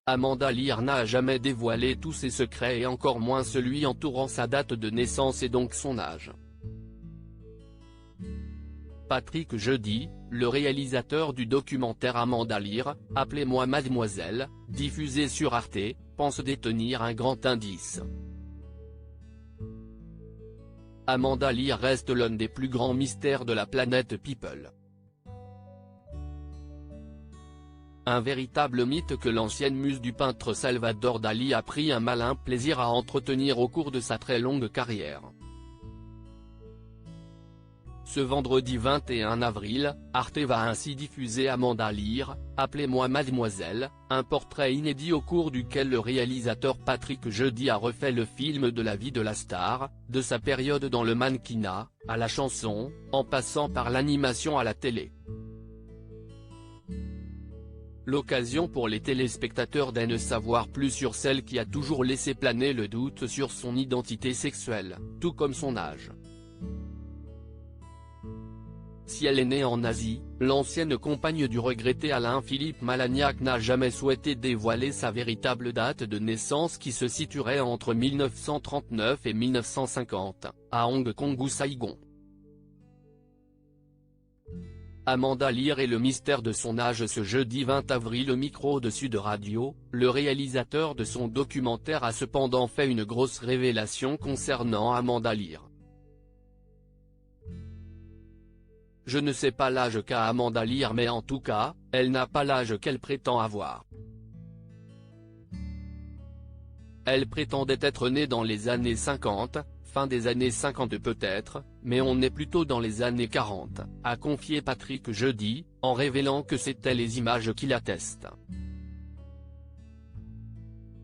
Amanda Lear n'a jamais dévoilé tous ses secrets et encore moins celui entourant sa date de naissance et donc son âge. Patrick Jeudi, le réalisateur du documentaire Amanda Lear, Appelez-moi Mademoiselle, diffusé sur Arte, pense détenir un grand indice. Amanda Lear reste l'un des plus grands mystères de la planète People. Un véritable mythe que l'ancienne muse du peintre Salvador Dali a pris un malin plaisir à entretenir au cours de sa très longue carrière. Ce vendredi 21 avril, Arte va ainsi diffuser Amanda Lear, Appelez-moi Mademoiselle, un portrait inédit au cours duquel le réalisateur Patrick Jeudi a refait le film de la vie de la star, de sa période dans le mannequinat, à la chanson, en passant par l'animation à la télé. L'occasion pour les téléspectateurs d'en savoir plus sur celle qui a toujours laissé planer le doute sur son identité sexuelle, tout comme son âge. Si elle est née en Asie, l'ancienne compagne du regretté Alain-Philippe Malagnac n'a jamais souhaité dévoiler sa véritable date de naissance qui se situerait entre 1939 et 1950, à Hong Kong ou Saigon. Amanda Lear et le mystère de son âge. Ce jeudi 20 avril au micro de Sud Radio, le réalisateur de son documentaire a cependant fait une grosse révélation concernant Amanda Lear. Je ne sais pas l'âge qu'a Amanda Lear mais en tout cas, elle n'a pas l'âge qu'elle prétend avoir. Elle prétendait être née dans les années 50, fin des années 50 peut-être, mais on est plutôt dans les années 40, a confié Patrick Jeudi, en révélant que c'étaient les images qui l'attestent.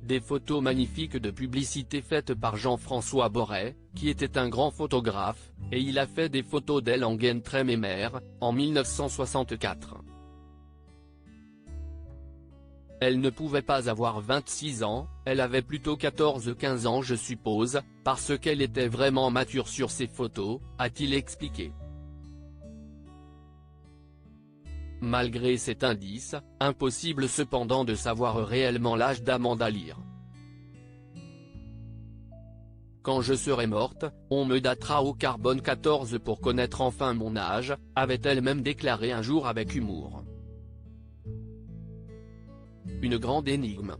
Des photos magnifiques de publicité faites par Jean-François Borret, qui était un grand photographe, et il a fait des photos d'elle en Gentrememer, en 1964. Elle ne pouvait pas avoir 26 ans, elle avait plutôt 14-15 ans je suppose, parce qu'elle était vraiment mature sur ses photos, a-t-il expliqué. Malgré cet indice, impossible cependant de savoir réellement l'âge d'Amanda Lear. Quand je serai morte, on me datera au carbone 14 pour connaître enfin mon âge, avait-elle même déclaré un jour avec humour. Une grande énigme.